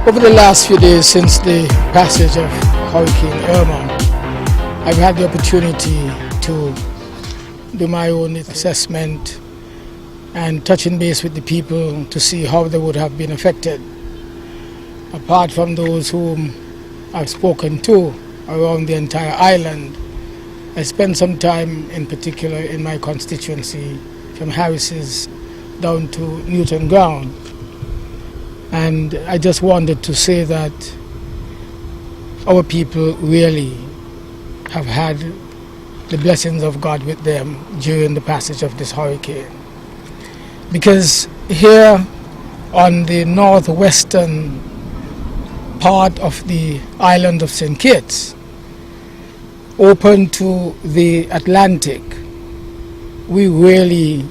Over the last few days since the passage of Hurricane Irma, I've had the opportunity to do my own assessment and touching base with the people to see how they would have been affected. Apart from those whom I've spoken to around the entire island, I spent some time in particular in my constituency from Harris's down to Newton Ground. And I just wanted to say that our people really have had the blessings of God with them during the passage of this hurricane. Because here on the northwestern part of the island of St. Kitts, open to the Atlantic, we really,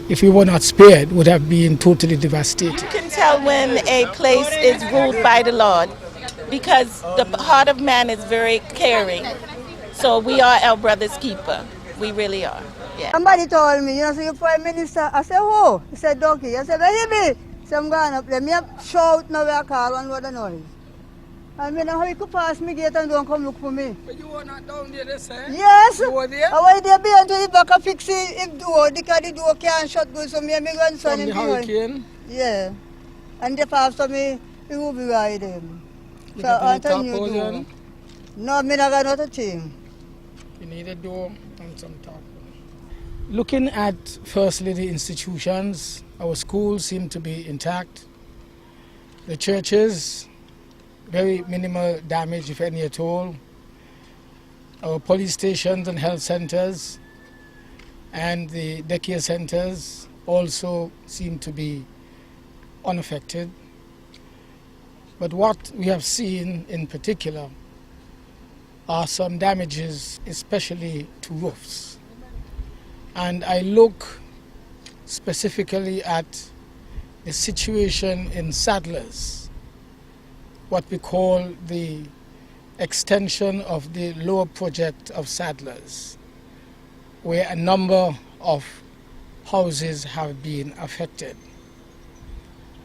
if we were not spared, would have been totally devastated. You can tell when a place is ruled by the Lord because the heart of man is very caring. So we are our brother's keeper. We really are. Yeah. Somebody told me, you see, Prime Minister. I said, who? He said, donkey. I said, where you be? So I'm going up there. Me shout now where I call and what the noise. And when how you could pass me gate and don't come look for me. But you were not down there, they say? Yes. You were there? I was there behind the back and fix the door because the door can't shut good. So me and my grandson From the hurricane? Yeah. And the pastor me, he will be right them. You So got I any tell you, tarpaulin? no, me not got another thing. You need a door and some tarpaulin. Looking at firstly the institutions, our schools seem to be intact. The churches, very minimal damage, if any at all. Our police stations and health centers and the daycare centers also seem to be unaffected. But what we have seen in particular are some damages, especially to roofs. And I look specifically at the situation in Saddlers, what we call the extension of the lower project of Saddlers, where a number of houses have been affected.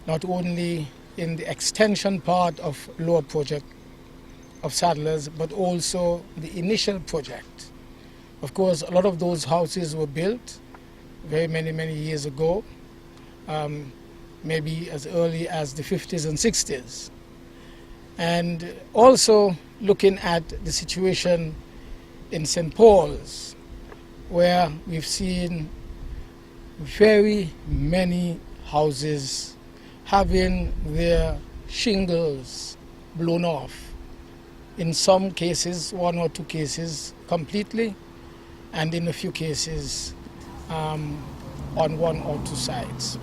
Not only in the extension part of lower project of Saddlers, but also the initial project. Of course, a lot of those houses were built very many years ago, maybe as early as the 50s and 60s. And also looking at the situation in St. Paul's, where we've seen very many houses having their shingles blown off. In some cases, one or two cases completely, and in a few cases on one or two sides.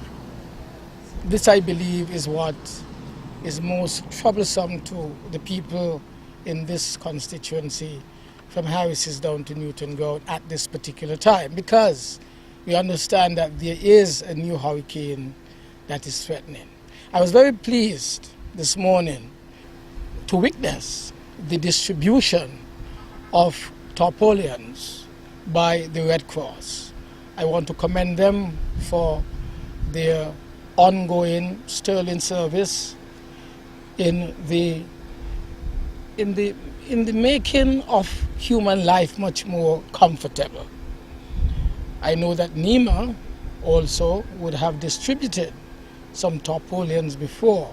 This, I believe, is what is most troublesome to the people in this constituency from Harris's down to Newton Ground at this particular time, because we understand that there is a new hurricane that is threatening. I was very pleased this morning to witness the distribution of tarpaulins by the Red Cross. I want to commend them for their ongoing sterling service in the making of human life much more comfortable. I know that NEMA also would have distributed some tarpaulins before,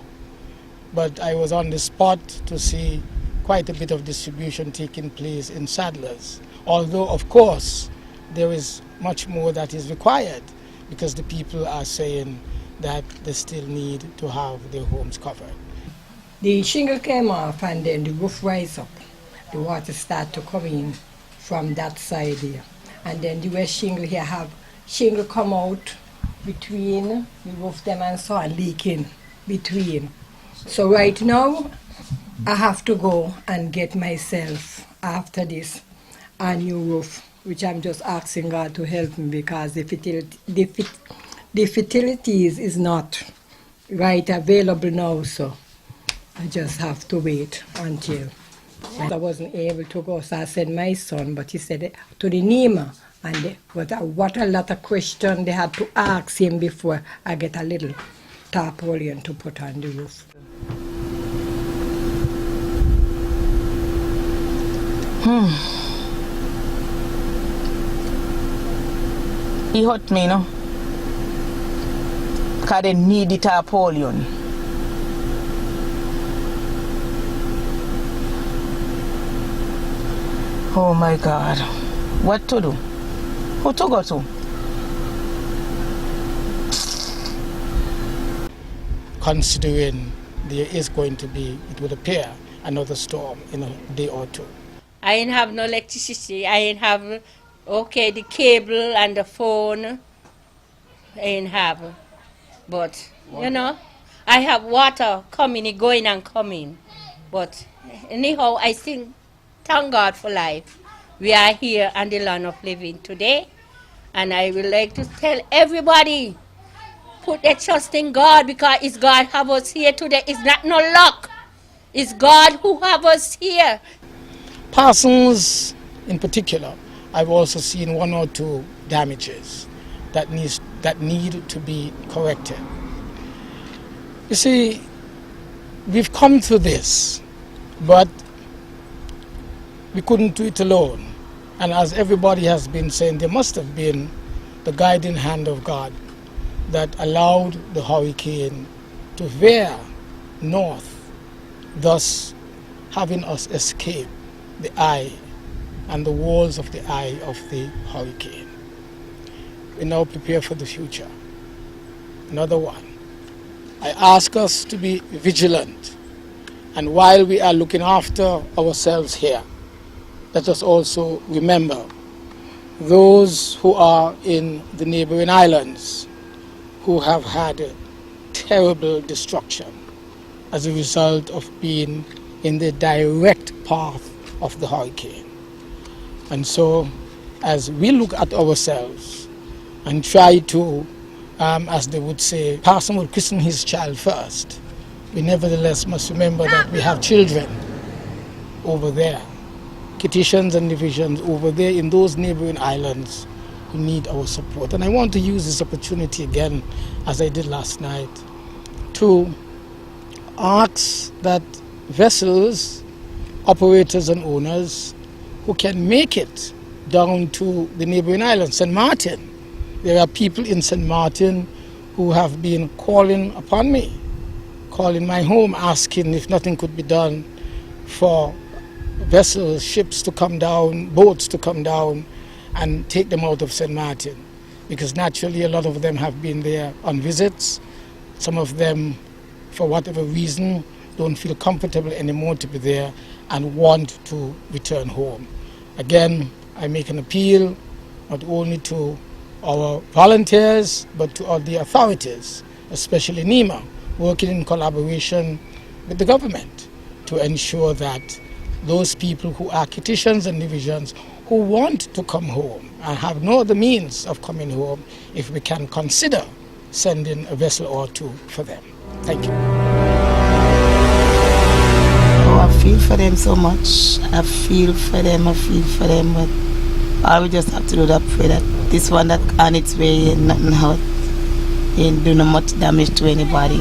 but I was on the spot to see quite a bit of distribution taking place in Saddlers. Although, of course, there is much more that is required because the people are saying that they still need to have their homes covered. The shingle came off and then the roof rise up. The water start to come in from that side here. And then the west shingle here have shingle come out between the roof them and so on leaking between. So right now I have to go and get myself after this a new roof, which I'm just asking God to help me because the fertilities is not right available now, so I just have to wait until. I wasn't able to go, so I sent my son, but he said to the NEMA, and what a lot of questions they had to ask him before I get a little tarpaulin to put on the roof. He hurt me, no? Because they need the tarpaulin. Oh my God. What to do? Who to go to? Considering there is going to be, it would appear, another storm in a day or two. I ain't have no electricity. I ain't have, okay, the cable and the phone. I ain't have. But, you know, I have water coming, going and coming. But anyhow, I think, thank God for life. We are here on the land of living today. And I would like to tell everybody, put their trust in God, because it's God have us here today. It's not no luck. It's God who have us here. Parsons, in particular, I've also seen one or two damages that need to be corrected. You see, we've come through this, but we couldn't do it alone. And as everybody has been saying, there must have been the guiding hand of God that allowed the hurricane to veer north, thus having us escape the eye and the walls of the eye of the hurricane. We now prepare for the future. Another one. I ask us to be vigilant, and while we are looking after ourselves here, let us also remember those who are in the neighboring islands who have had terrible destruction as a result of being in the direct path of the hurricane. And so, as we look at ourselves and try to, as they would say, Parson would christen his child first, we nevertheless must remember that we have children over there, Kittians and divisions over there in those neighboring islands who need our support. And I want to use this opportunity again, as I did last night, to ask that vessels, operators and owners who can make it down to the neighboring island, St. Martin. There are people in St. Martin who have been calling upon me, calling my home, asking if nothing could be done for vessels, ships to come down, boats to come down and take them out of St. Martin. Because naturally a lot of them have been there on visits. Some of them, for whatever reason, don't feel comfortable anymore to be there and want to return home. Again, I make an appeal not only to our volunteers but to all the authorities, especially NEMA, working in collaboration with the government to ensure that those people who are Kittians and divisions who want to come home and have no other means of coming home, if we can consider sending a vessel or two for them. Thank you. Oh, I feel for them so much. I feel for them, but all we just have to do is pray that this one that on its way ain't nothing hurt, ain't do no much damage to anybody.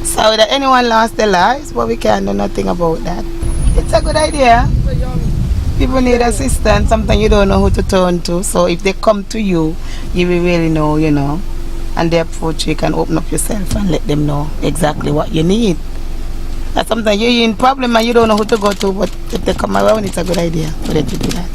Sorry that anyone lost their lives, but we can't do nothing about that. It's a good idea. People need assistance, sometimes you don't know who to turn to, so if they come to you, you will really know, you know, and they approach you, you can open up yourself and let them know exactly what you need. That sometimes you're in problem and you don't know who to go to, but if they come around, it's a good idea for them to do that.